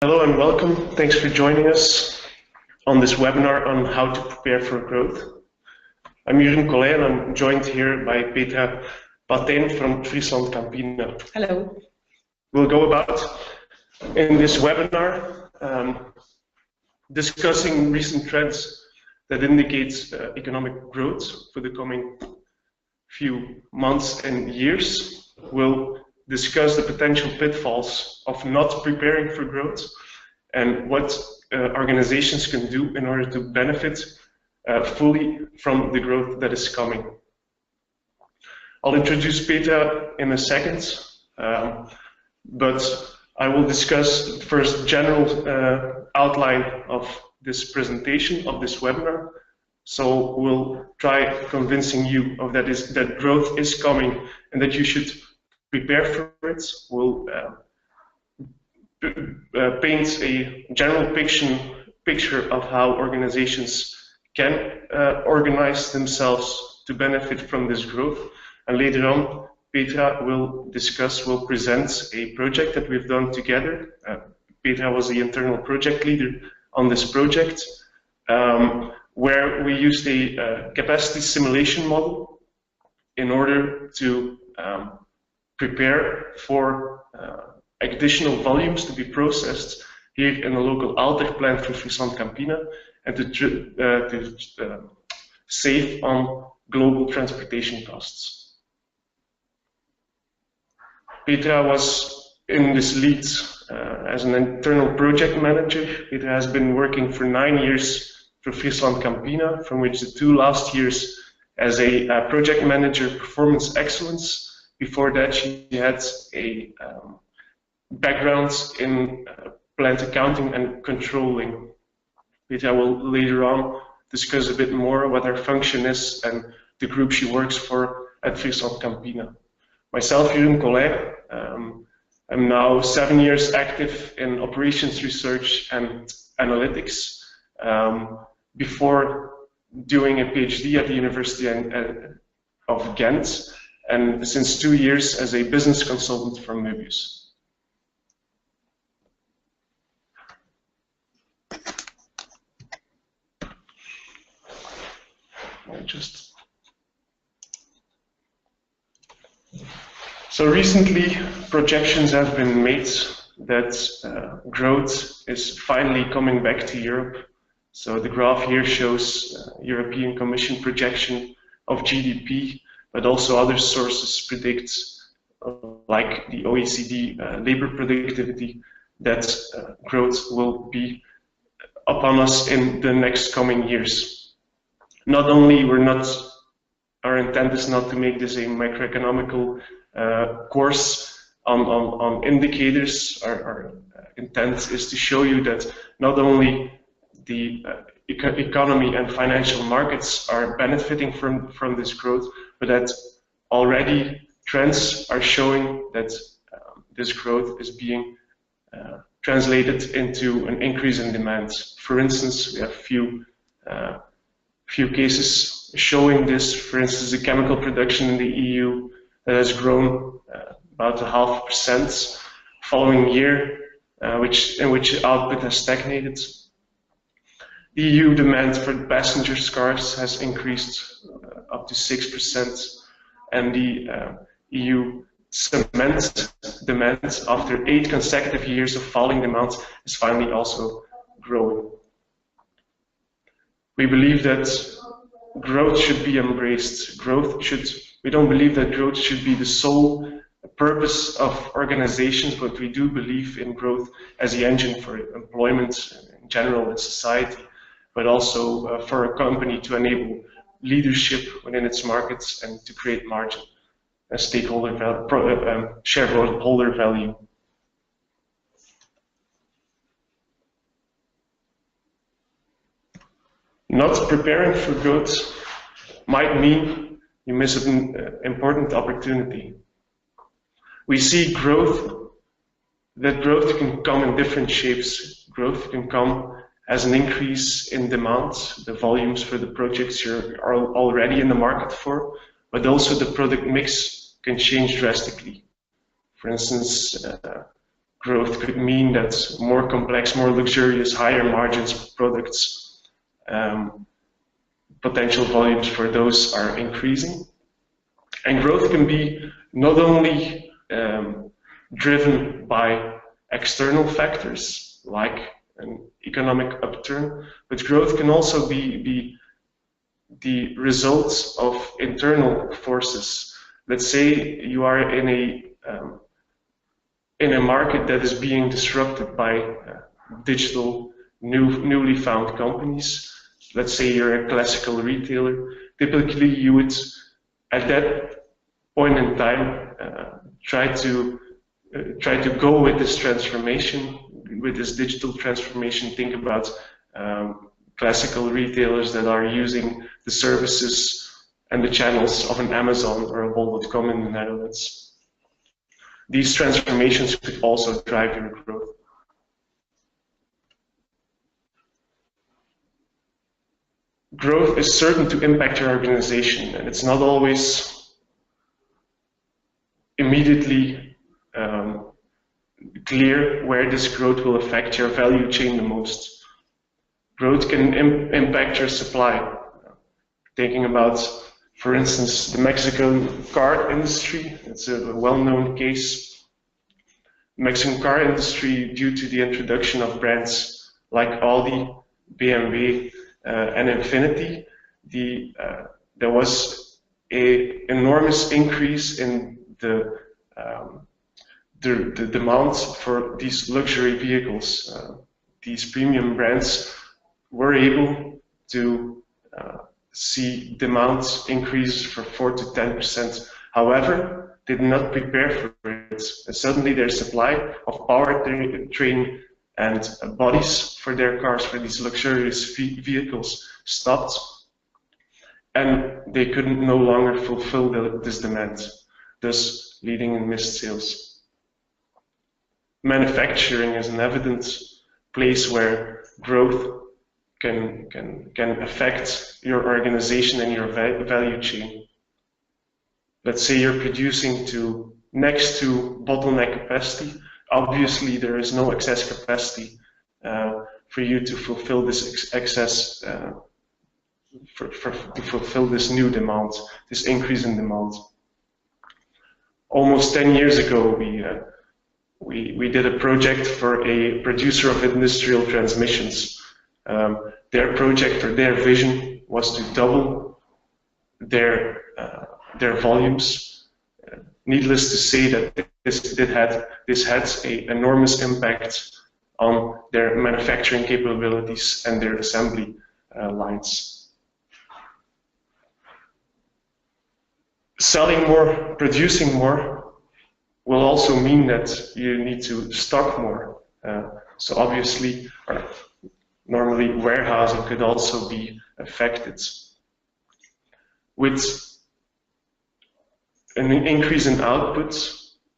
Hello and welcome. Thanks for joining us on this webinar on how to prepare for growth. I'm Jeroen Collet and I'm joined here by Petra Patijn from Friesland Campina. Hello. We'll go about in this webinar discussing recent trends that indicate economic growth for the coming few months and years. We'll discuss the potential pitfalls of not preparing for growth and what organizations can do in order to benefit fully from the growth that is coming. I'll introduce Petra in a second, but I will discuss first general outline of this presentation, of this webinar. So we'll try convincing you of that growth is coming and that you should prepare for it. We'll paint a general picture of how organizations can organize themselves to benefit from this growth. And later on, Petra will present a project that we've done together. Petra was the internal project leader on this project, where we used a capacity simulation model in order to prepare for additional volumes to be processed here in the local Alter plant for Friesland Campina and to save on global transportation costs. Petra was in this lead as an internal project manager. Petra has been working for 9 years for Friesland Campina, from which the 2 last years as a project manager performance excellence. Before that, she had a background in plant accounting and controlling. Petra will later on discuss a bit more what her function is and the group she works for at Friesland Campina. Myself, Jeroen Collet, I'm now 7 years active in operations research and analytics. Before doing a PhD at the University of Ghent, and since 2 years as a business consultant for Möbius. So recently, projections have been made that growth is finally coming back to Europe. So the graph here shows European Commission projection of GDP, but also other sources predict, like the OECD labor productivity, that growth will be upon us in the next coming years. Not only our intent is not to make this a macroeconomical course on indicators. Our intent is to show you that not only the economy and financial markets are benefiting from this growth, but that already trends are showing that this growth is being translated into an increase in demand. For instance, we have few cases showing this. For instance, the chemical production in the EU that has grown about 0.5% following year, in which output has stagnated. The EU demand for passenger cars has increased up to 6%, and the EU cement demand, after 8 consecutive years of falling demand, is finally also growing. We believe that growth should be embraced. We don't believe that growth should be the sole purpose of organizations, but we do believe in growth as the engine for employment in general in society, but also for a company to enable leadership within its markets and to create margin and shareholder value. Not preparing for growth might mean you miss an important opportunity. We see that growth can come in different shapes. Growth can come as an increase in demand, the volumes for the projects you're already in the market for, but also the product mix can change drastically. For instance, growth could mean that more complex, more luxurious, higher margins products, potential volumes for those are increasing. And growth can be not only driven by external factors like an economic upturn, but growth can also be the results of internal forces. Let's say you are in a market that is being disrupted by digital, newly found companies. Let's say you're a classical retailer. Typically, you would, at that point in time, try to go with this transformation, with this digital transformation. Think about classical retailers that are using the services and the channels of an Amazon or a bol.com in the Netherlands. These transformations could also drive your growth. Growth is certain to impact your organization, and it's not always immediately clear where this growth will affect your value chain the most. Growth can impact your supply. Thinking about, for instance, the Mexican car industry, it's a well-known case. The Mexican car industry, due to the introduction of brands like Audi, BMW, and Infiniti, there was an enormous increase in the demand for these luxury vehicles. These premium brands were able to see demand increase for 4 to 10%. However, they did not prepare for it. And suddenly their supply of powertrain and bodies for their cars, for these luxurious vehicles, stopped, and they couldn't no longer fulfill this demand, thus leading in missed sales. Manufacturing is an evident place where growth can affect your organization and your value chain. Let's say you're producing next to bottleneck capacity. Obviously, there is no excess capacity for you to fulfill this excess, to fulfill this new demand, this increase in demand. Almost 10 years ago, we did a project for a producer of industrial transmissions. Their project or their vision was to double their volumes. Needless to say that this had an enormous impact on their manufacturing capabilities and their assembly lines. Selling more, producing more will also mean that you need to stock more. So obviously, normally warehousing could also be affected. With an increase in output,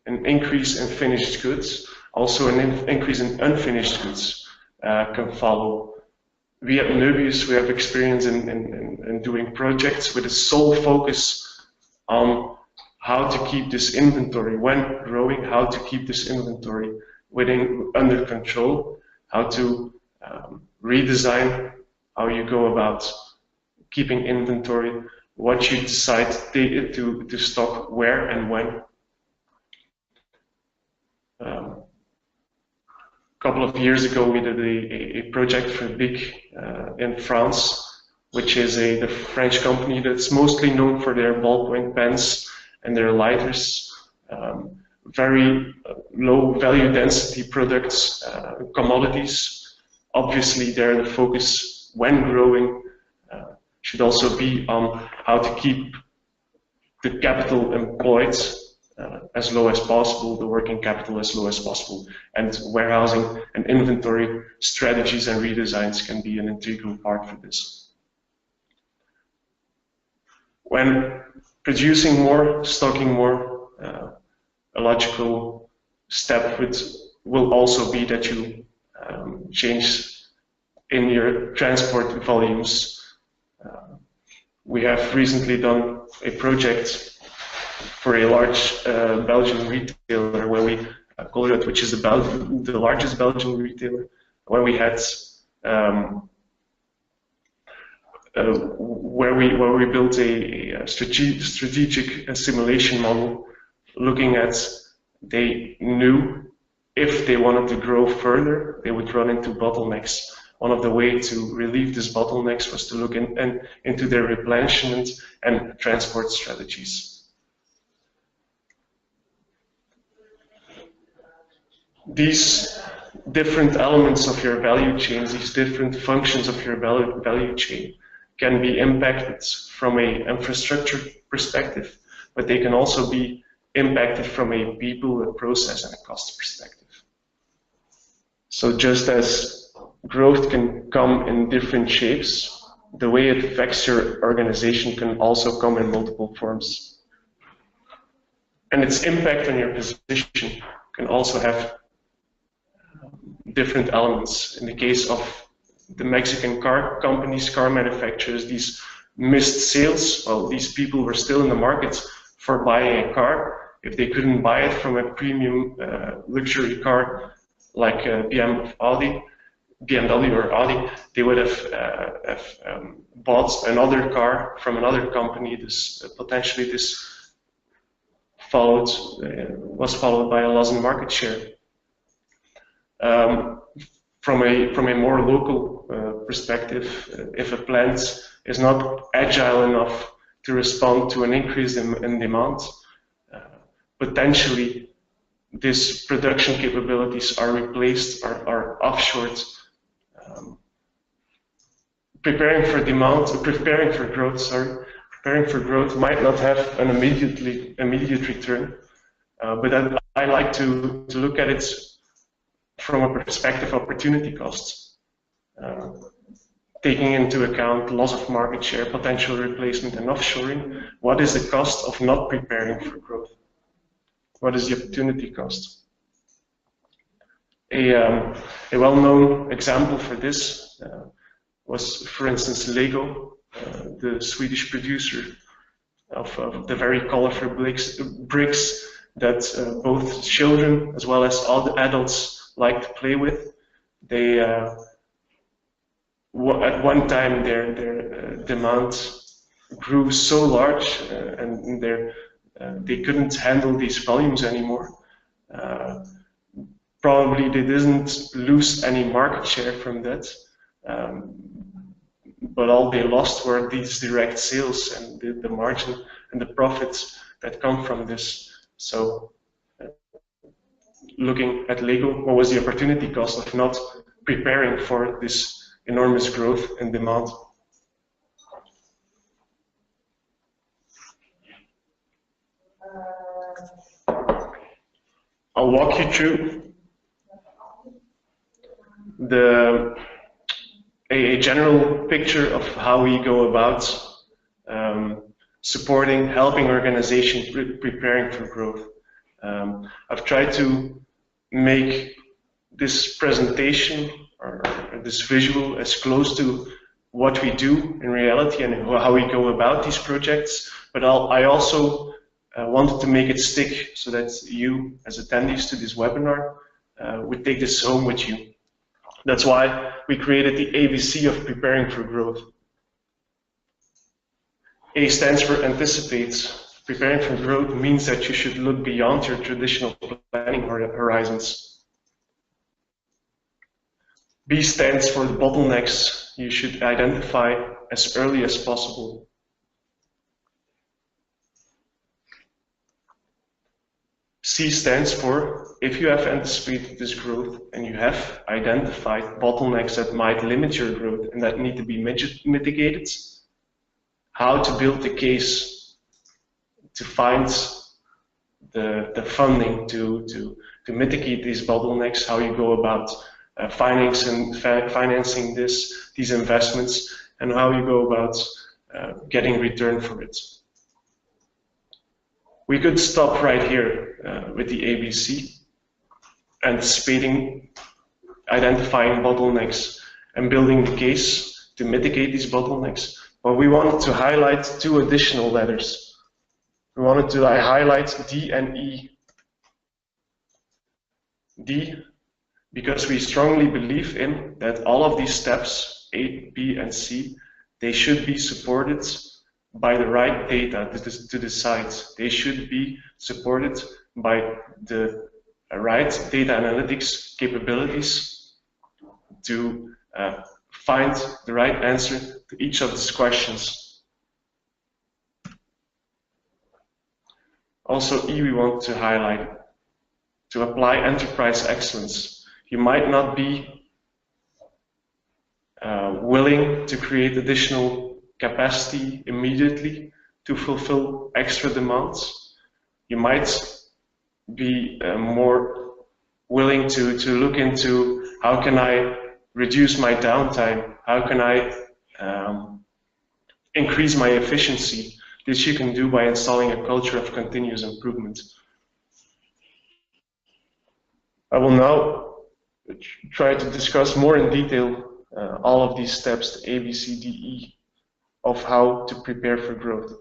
an increase in finished goods, also an increase in unfinished goods can follow. We at Möbius, we have experience in doing projects with a sole focus on how to keep this inventory, when growing, how to keep this inventory under control, how to redesign how you go about keeping inventory, what you decide to stock where and when. A couple of years ago, we did a project for BIC in France, which is the French company that's mostly known for their ballpoint pens and their lighters. Very low value density products, commodities. Obviously, there the focus when growing should also be on how to keep the capital employed as low as possible, the working capital as low as possible, and warehousing and inventory strategies and redesigns can be an integral part for this. When producing more, stocking more, a logical step will also be that you change in your transport volumes. We have recently done a project for a large Belgian retailer where we Colruyt, which is the largest Belgian retailer, when we had where we built a strategic simulation model, looking at, they knew if they wanted to grow further, they would run into bottlenecks. One of the ways to relieve these bottlenecks was to look into their replenishment and transport strategies. These different elements of your value chains, these different functions of your value chain, can be impacted from an infrastructure perspective, but they can also be impacted from a people, a process, and a cost perspective. So just as growth can come in different shapes, the way it affects your organization can also come in multiple forms. And its impact on your position can also have different elements. In the case of the Mexican car companies, car manufacturers, these missed sales, well, these people were still in the market for buying a car. If they couldn't buy it from a premium luxury car like BMW or Audi, they would have bought another car from another company. Potentially this was followed by a loss in market share. From a more local perspective, if a plant is not agile enough to respond to an increase in demand, potentially these production capabilities are replaced or are offshored. Preparing for growth might not have an immediate return, but I like to look at it from a perspective of opportunity costs, taking into account loss of market share, potential replacement, and offshoring. What is the cost of not preparing for growth? What is the opportunity cost? A well-known example for this was, for instance, Lego, the Swedish producer of the very colorful bricks that both children as well as all the adults like to play with. They at one time their demand grew so large and they couldn't handle these volumes anymore. Probably they didn't lose any market share from that, but all they lost were these direct sales and the margin and the profits that come from this. So looking at Lego, what was the opportunity cost of not preparing for this enormous growth in demand? I'll walk you through a general picture of how we go about helping organizations preparing for growth. I've tried to make this presentation or this visual as close to what we do in reality and how we go about these projects, but I also wanted to make it stick so that you, as attendees to this webinar, would take this home with you. That's why we created the ABC of preparing for growth. A stands for anticipate. Preparing for growth means that you should look beyond your traditional planning horizons. B stands for the bottlenecks you should identify as early as possible. C stands for, if you have anticipated this growth and you have identified bottlenecks that might limit your growth and that need to be mitigated, how to build the case to find the funding to mitigate these bottlenecks, how you go about financing these investments, and how you go about getting return for it. We could stop right here with the ABC, anticipating, identifying bottlenecks, and building the case to mitigate these bottlenecks. But we wanted to highlight two additional letters. We wanted to highlight D and E. D, because we strongly believe in that all of these steps, A, B, and C, they should be supported by the right data to decide. They should be supported by the right data analytics capabilities to find the right answer to each of these questions. Also, E, we want to highlight, to apply enterprise excellence. You might not be willing to create additional capacity immediately to fulfill extra demands. You might be more willing to look into how can I reduce my downtime, how can I increase my efficiency. This you can do by installing a culture of continuous improvement. I will now try to discuss more in detail all of these steps, A, B, C, D, E, of how to prepare for growth.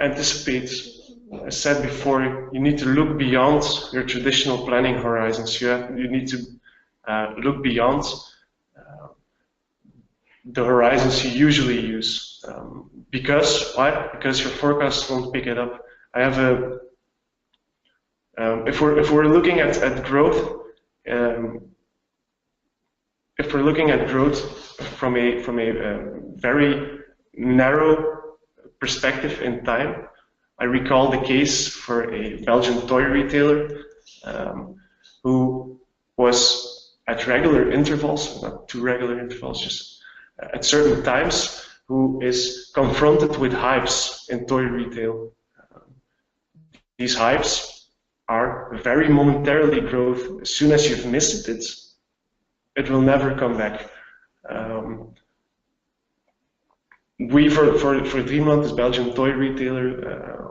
Anticipate. As said before, you need to look beyond your traditional planning horizons. You need to look beyond the horizons you usually use. Because why? Because your forecast won't pick it up. I have a if we're looking at growth, if we're looking at growth from a very narrow perspective in time, I recall the case for a Belgian toy retailer who was at regular intervals, not too regular intervals, just at certain times, who is confronted with hypes in toy retail. These hypes are very momentarily growth. As soon as you've missed it, it will never come back. We, for Dreamland, this Belgian toy retailer,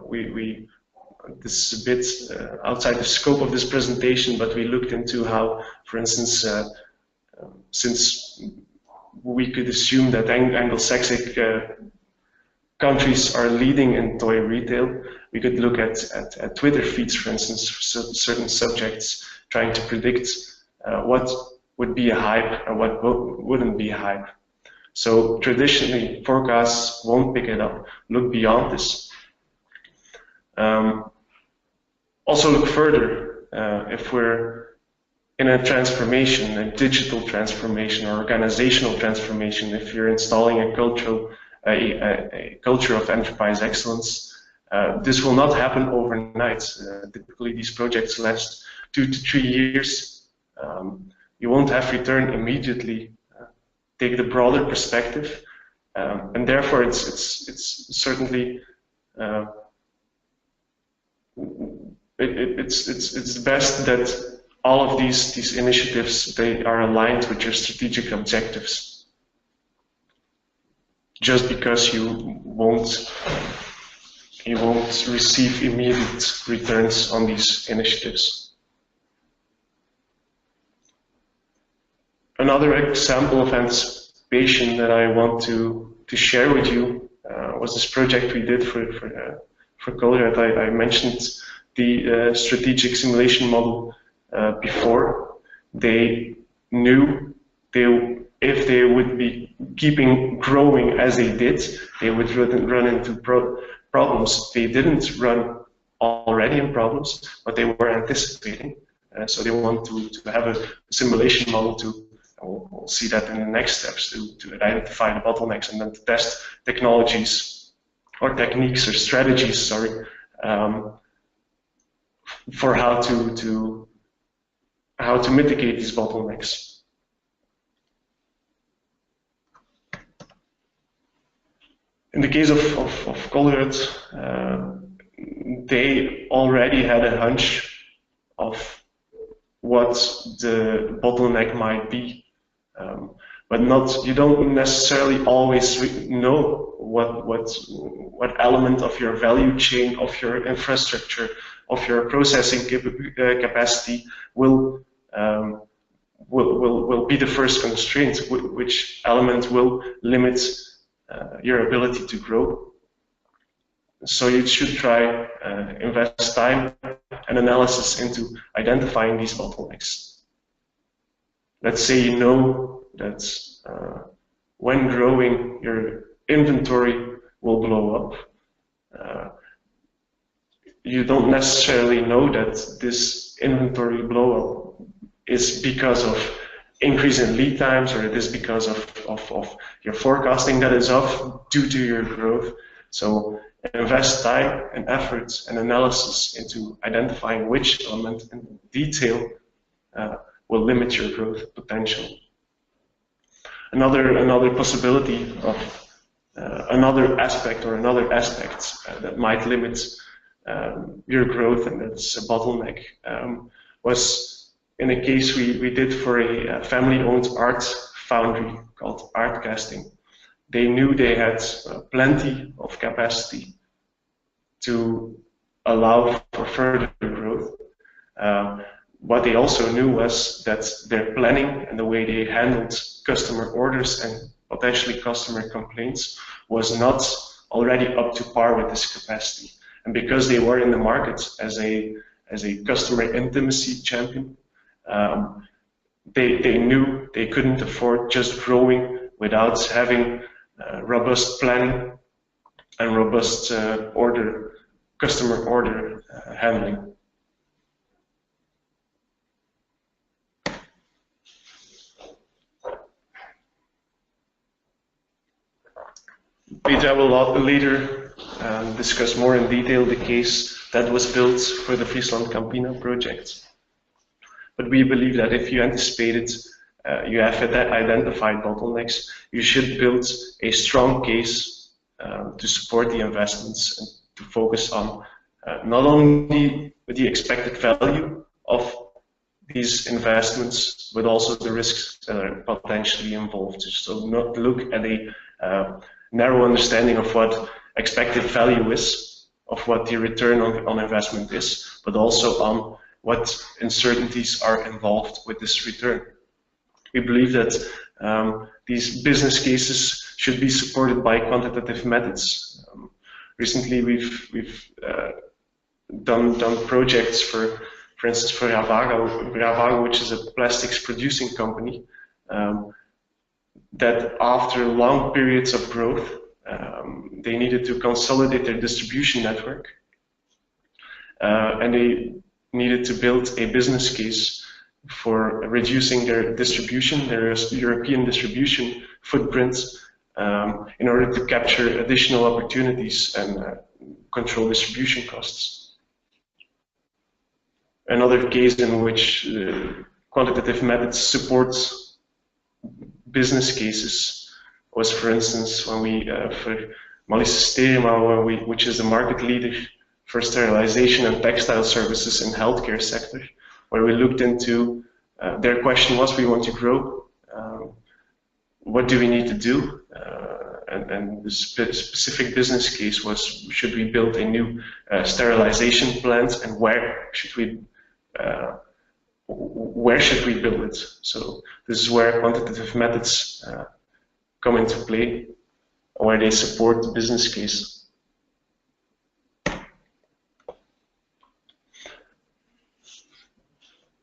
this is a bit outside the scope of this presentation, but we looked into how, for instance, since we could assume that Anglo-Saxon countries are leading in toy retail, we could look at Twitter feeds, for instance, for certain subjects, trying to predict what would be a hype and what wouldn't be a hype. So traditionally, forecasts won't pick it up. Look beyond this. Also look further. If we're in a transformation, a digital transformation or organizational transformation, if you're installing a culture of enterprise excellence, this will not happen overnight. Typically, these projects last 2 to 3 years. You won't have return immediately. Take the broader perspective, and therefore it's certainly it's best that all of these initiatives, they are aligned with your strategic objectives. Just because you won't receive immediate returns on these initiatives. Another example of anticipation that I want to share with you was this project we did for Colruyt. I mentioned the strategic simulation model before. They knew if they would be keeping growing as they did, they would run into problems. They didn't run already in problems, but they were anticipating. So they want to have a simulation model to, we'll see that in the next steps, to identify the bottlenecks and then to test technologies or techniques or strategies, sorry, for how to mitigate these bottlenecks. In the case of Colruyt, they already had a hunch of what the bottleneck might be. But you don't necessarily always know what element of your value chain, of your infrastructure, of your processing capacity will be the first constraint, which element will limit your ability to grow. So you should try invest time an analysis into identifying these bottlenecks. Let's say you know that when growing, your inventory will blow up. You don't necessarily know that this inventory blow up is because of increase in lead times, or it is because of your forecasting that is off due to your growth. So invest time and efforts and analysis into identifying which element in detail will limit your growth potential. Another possibility of another aspect or another aspects that might limit your growth, and that's a bottleneck, was in a case we did for a family-owned art foundry called Art Casting. They knew they had plenty of capacity to allow for further growth. What they also knew was that their planning and the way they handled customer orders and potentially customer complaints was not already up to par with this capacity. And because they were in the market as a customer intimacy champion, they knew they couldn't afford just growing without having robust planning and robust customer order handling. Peter will later discuss more in detail the case that was built for the Friesland Campina project. But we believe that if you anticipated, you have identified bottlenecks, you should build a strong case to support the investments and to focus on not only the expected value of these investments, but also the risks that are potentially involved. So not look at a narrow understanding of what expected value is, of what the return on investment is, but also on what uncertainties are involved with this return. We believe that these business cases should be supported by quantitative methods. Recently, we've done projects for instance, for Ravago, which is a plastics producing company, that after long periods of growth, they needed to consolidate their distribution network, and they needed to build a business case for reducing their distribution, their European distribution footprint, in order to capture additional opportunities and control distribution costs. Another case in which quantitative methods support business cases was, for instance, when we, for Malice, which is the market leader for sterilization and textile services in healthcare sector, where we looked into, their question was, we want to grow, what do we need to do? And the specific business case was, should we build a new sterilization plant, and where should we build it? So this is where quantitative methods come into play, where they support the business case.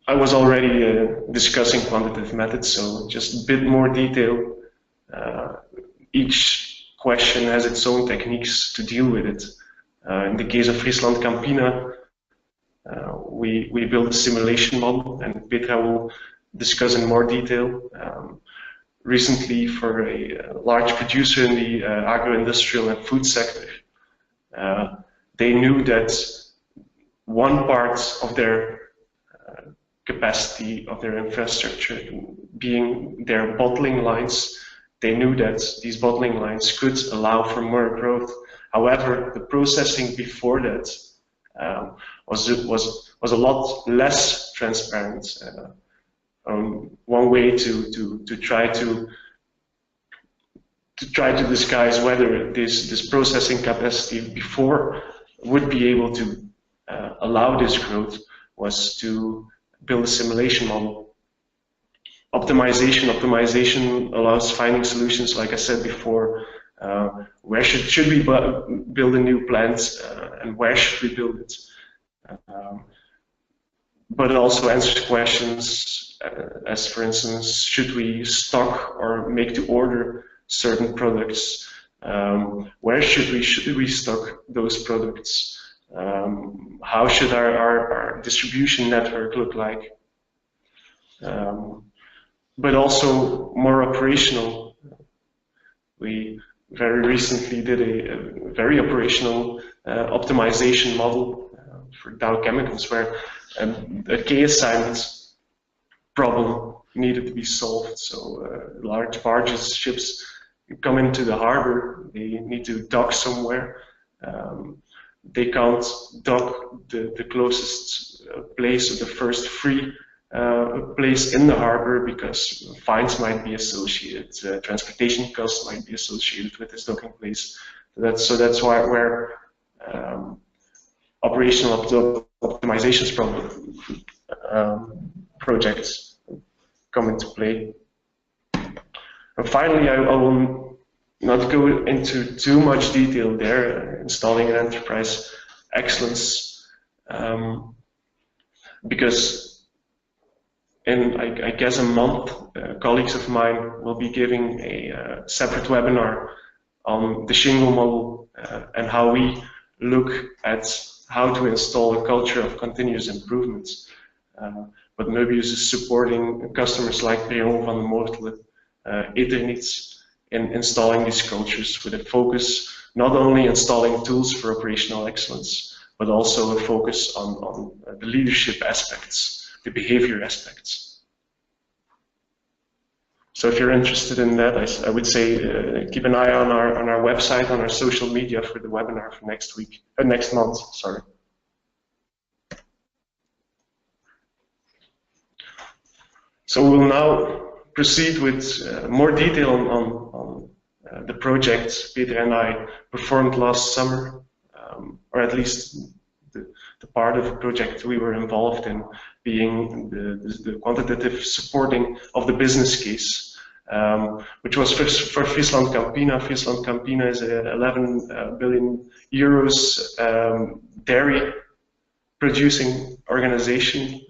I was already discussing quantitative methods, so just a bit more detail. Each question has its own techniques to deal with it. In the case of Friesland Campina, we built a simulation model, and Petra will discuss in more detail. Recently, for a large producer in the agro-industrial and food sector, they knew that one part of their capacity of their infrastructure being their bottling lines, they knew that these bottling lines could allow for more growth. However, the processing before that was a lot less transparent. One way to try to disguise whether this processing capacity before would be able to allow this growth was to build a simulation model. Optimization allows finding solutions, like I said before. Where should we build a new plant, and where should we build it? but it also answers questions as, for instance, should we stock or make to order certain products? Where should we stock those products? How should our distribution network look like? But also more operational. We very recently did a very operational optimization model for Dow Chemicals, where a key assignment problem needed to be solved. So large barges, ships come into the harbor, they need to dock somewhere. They can't dock the closest place, or the first free place in the harbor, because fines might be associated, transportation costs might be associated with this docking place. So that's why where operational optimizations projects come into play. And finally, I will not go into too much detail there, installing an enterprise excellence, because in, I guess, a month, colleagues of mine will be giving a separate webinar on the Shingle model and how we look at how to install a culture of continuous improvement. But Möbius is supporting customers like Leon van der Moort with Eternits in installing these cultures, with a focus not only installing tools for operational excellence, but also a focus on the leadership aspects, the behavior aspects. So if you're interested in that, I would say keep an eye on our website, on our social media for the webinar for next week, next month. Sorry. So we'll now proceed with more detail on the project Peter and I performed last summer, or at least the part of the project we were involved in, being the quantitative supporting of the business case, which was for Friesland Campina. Friesland Campina is a 11 billion euros dairy producing organization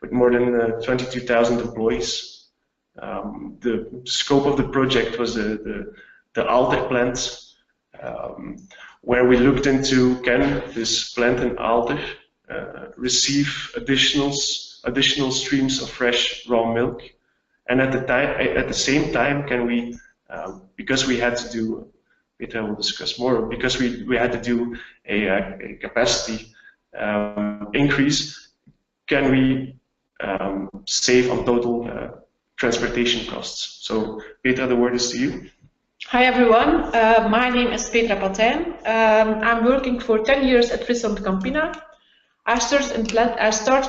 with more than 22,000 employees. The scope of the project was the Aalter plant, where we looked into, can this plant in Aalter receive additional streams of fresh raw milk, and at the same time, can we, because we had to do, Peter will discuss more, because we had to do a capacity increase, can we save on total transportation costs? So Petra, the word is to you. Hi everyone, my name is Petra Patijn. I'm working for 10 years at Friesland Campina. I started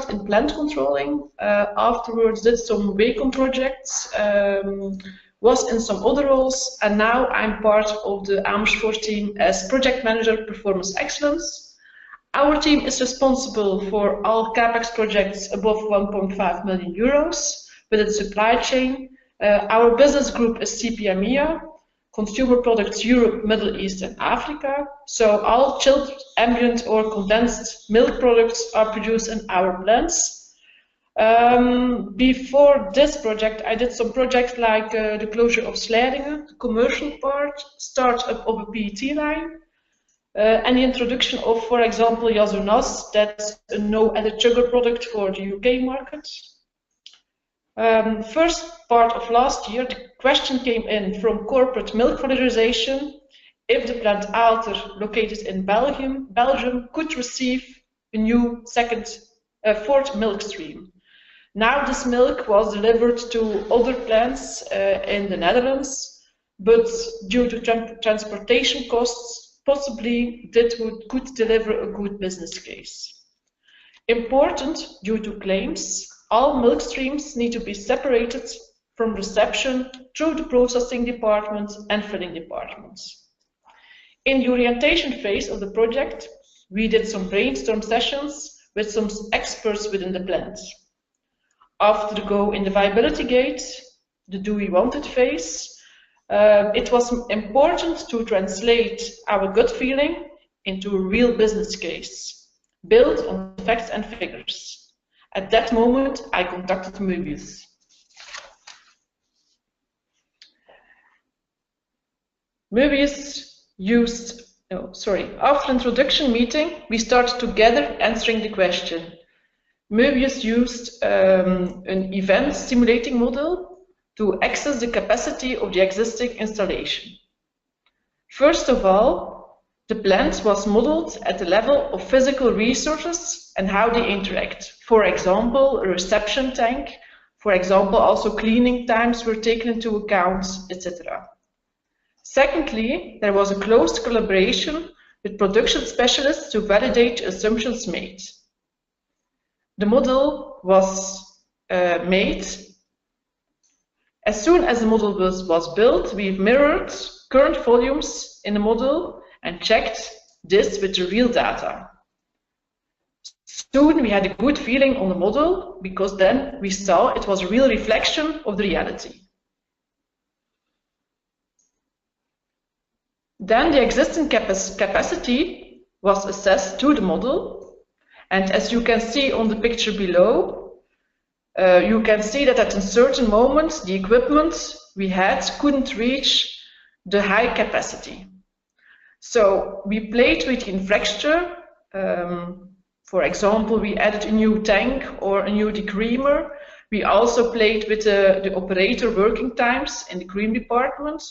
in plant controlling, afterwards did some Wacom projects, was in some other roles, and now I'm part of the Amersfoort team as project manager performance excellence. Our team is responsible for all CapEx projects above 1.5 million euros within supply chain. Our business group is CPMEA, Consumer Products Europe, Middle East and Africa. So all chilled, ambient or condensed milk products are produced in our plants. Before this project, I did some projects like the closure of Sleringen, the commercial part, startup of a PET line, and the introduction of, for example, Yazunas, that's a no added sugar product for the UK market. First part of last year, the question came in from corporate milk valorization if the plant Aalter, located in Belgium, could receive a new fourth milk stream. Now this milk was delivered to other plants in the Netherlands, but due to transportation costs, possibly could deliver a good business case. Important, due to claims, all milk streams need to be separated from reception through the processing department and filling departments. In the orientation phase of the project, we did some brainstorm sessions with some experts within the plant. After the go in the viability gate, the do we want it phase, it was important to translate our gut feeling into a real business case, built on facts and figures. At that moment, I contacted Möbius. Möbius used, after introduction meeting, we started together answering the question. Möbius used an event simulating model to access the capacity of the existing installation. First of all, the plant was modeled at the level of physical resources and how they interact. For example, a reception tank. For example, also cleaning times were taken into account, etc. Secondly, there was a close collaboration with production specialists to validate assumptions made. The model was made. As soon as the model was built, we mirrored current volumes in the model and checked this with the real data. Soon we had a good feeling on the model because then we saw it was a real reflection of the reality. Then the existing capacity was assessed to the model, and as you can see on the picture below, you can see that at a certain moment the equipment we had couldn't reach the high capacity. So we played with the infrastructure. For example, we added a new tank or a new decreamer. We also played with the operator working times in the cream department.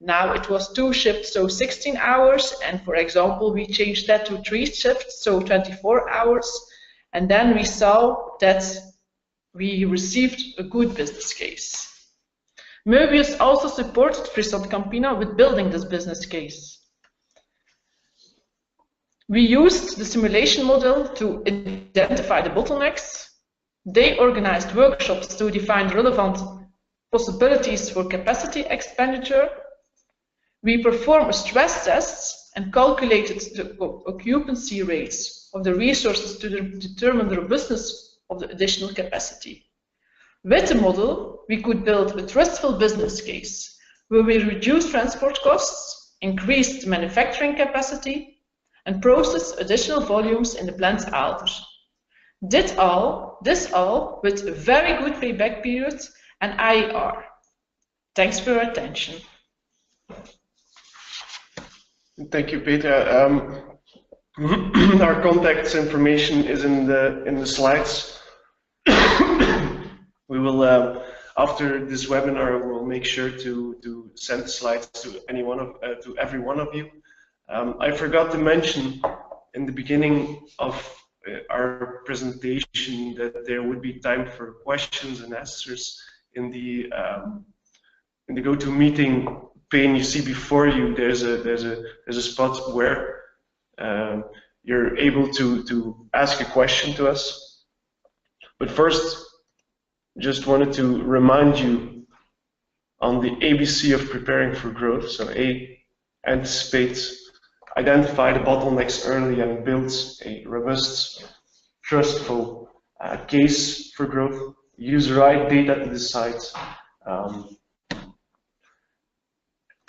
Now it was 2 shifts, so 16 hours, and for example, we changed that to 3 shifts, so 24 hours, and then we saw that we received a good business case. Möbius also supported Friesland Campina with building this business case. We used the simulation model to identify the bottlenecks. They organized workshops to define relevant possibilities for capacity expenditure. We performed a stress test and calculated the occupancy rates of the resources to determine the robustness of the additional capacity. With the model, we could build a trustful business case where we reduced transport costs, increased manufacturing capacity, and process additional volumes in the plant's alters. This all with a very good payback period and IR. Thanks for your attention. Thank you, Peter. Our contact information is in the slides. We will, after this webinar, we'll make sure to send the slides to every one of you. I forgot to mention in the beginning of our presentation that there would be time for questions and answers in the GoToMeeting pane you see before you. There's a spot where you're able to ask a question to us. But first, just wanted to remind you on the ABC of preparing for growth. So A, anticipate, identify the bottlenecks early and build a robust, trustful case for growth. Use the right data to decide.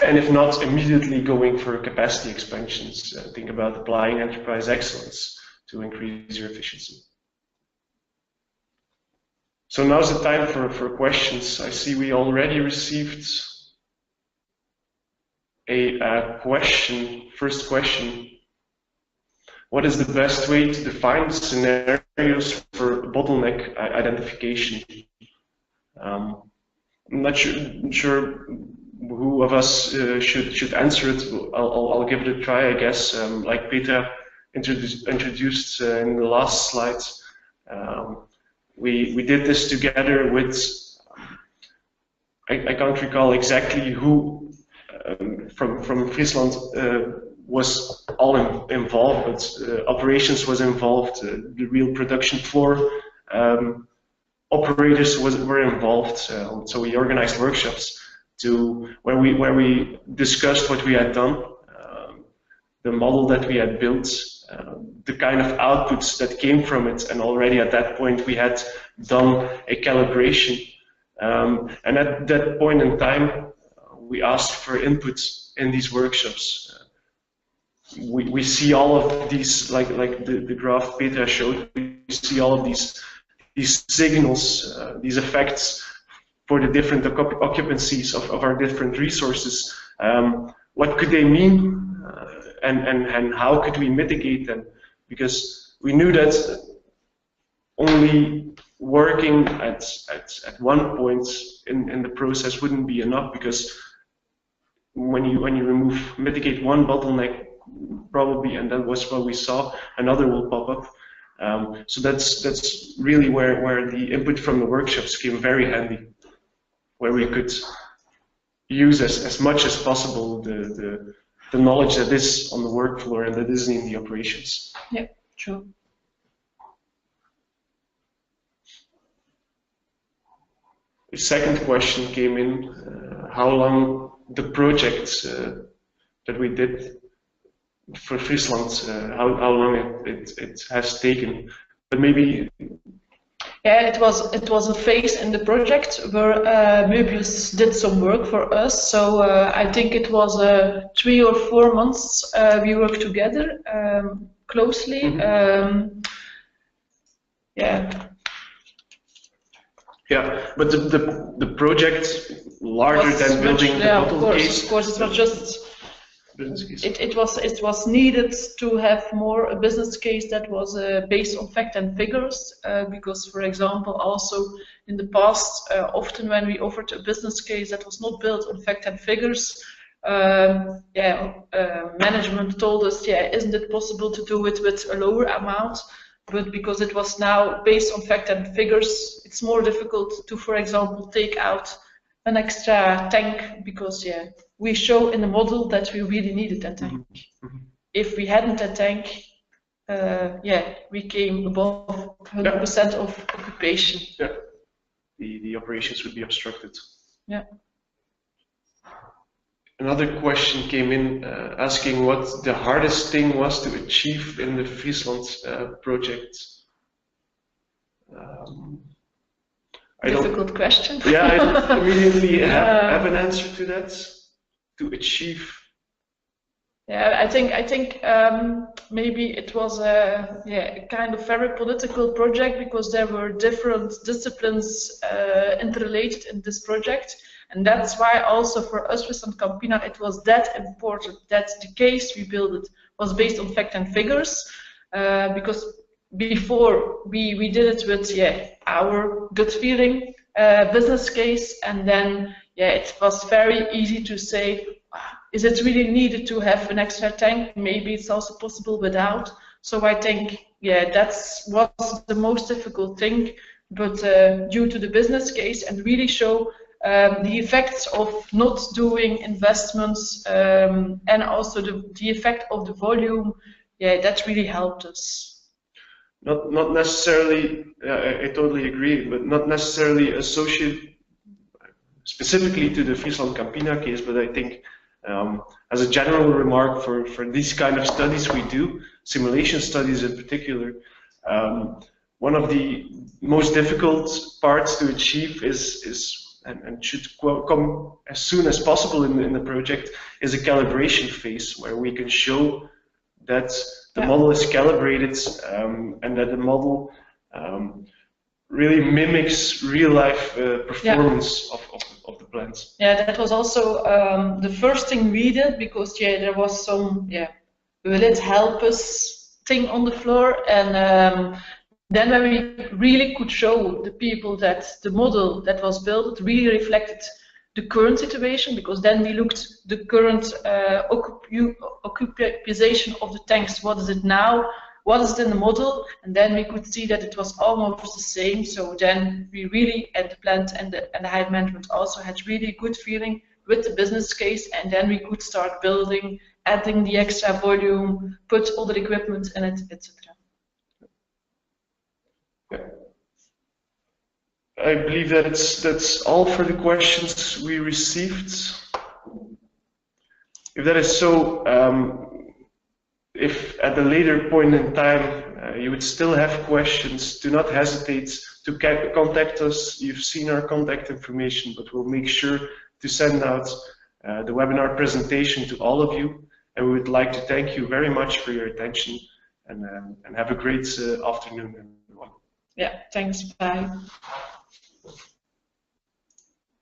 And if not, immediately going for capacity expansions. Think about applying enterprise excellence to increase your efficiency. So now's the time for questions. I see we already received a question. First question. What is the best way to define scenarios for bottleneck identification? I'm not sure who of us should answer it. I'll give it a try, I guess. Like Peter introduced in the last slides, we did this together with, I can't recall exactly who from Friesland was all involved, but operations was involved, the real production floor operators were involved. So we organized workshops where we discussed what we had done, the model that we had built, the kind of outputs that came from it, and already at that point we had done a calibration. And at that point in time, we asked for input in these workshops. We see all of these, like the graph Peter showed, we see all of these these signals, these effects for the different occupancies of our different resources. What could they mean, and how could we mitigate them? Because we knew that only working at one point in the process wouldn't be enough, because when you mitigate one bottleneck, probably, and that was what we saw, another will pop up. So that's really where the input from the workshops came very handy, where we could use as much as possible the knowledge that is on the work floor and that is in the operations. Yeah, true. The second question came in, how long the project that we did for Friesland, how long it has taken. But maybe... Yeah, it was a phase in the project where Möbius did some work for us. So I think it was 3 or 4 months we worked together closely. Mm-hmm. Yeah. Yeah, but the project larger than building the bottle case. Of course, it's not just. It was needed to have a business case that was based on fact and figures, because, for example, also in the past, often when we offered a business case that was not built on fact and figures, management told us, isn't it possible to do it with a lower amount? But because it was now based on fact and figures, it's more difficult to, for example, take out an extra tank, because we show in the model that we really needed that tank. Mm-hmm. If we hadn't a tank, we came above 100% of occupation. Yeah, the operations would be obstructed. Yeah. Another question came in asking what the hardest thing was to achieve in the Friesland project. Difficult question. Yeah, I don't immediately have an answer to that. To achieve. Yeah, I think maybe it was a kind of very political project, because there were different disciplines interrelated in this project. And that's why also for us with Campina it was that important that the case we built was based on fact and figures, because before we did it with our gut feeling business case, and then it was very easy to say, is it really needed to have an extra tank? Maybe it's also possible without. So I think that's was the most difficult thing, but due to the business case and really show the effects of not doing investments, and also the effect of the volume, that really helped us. Not necessarily, I totally agree, but not necessarily associated specifically to the Friesland Campina case, but I think as a general remark for these kind of studies we do, simulation studies in particular, one of the most difficult parts to achieve is and should come as soon as possible in the project, is a calibration phase where we can show that the model is calibrated and that the model really mimics real-life performance of the plants. Yeah, that was also the first thing we did, because there was some will it help us thing on the floor, and then when we really could show the people that the model that was built really reflected the current situation, because then we looked the current occupation of the tanks, what is it now, what is it in the model, and then we could see that it was almost the same. So then we really, at the plant and the high management also had really good feeling with the business case, and then we could start building, adding the extra volume, put all the equipment in it, etc. I believe that's all for the questions we received. If that is so, if at a later point in time you would still have questions, do not hesitate to contact us. You've seen our contact information, but we'll make sure to send out the webinar presentation to all of you. And we would like to thank you very much for your attention, and have a great afternoon, everyone. Yeah, thanks. Bye.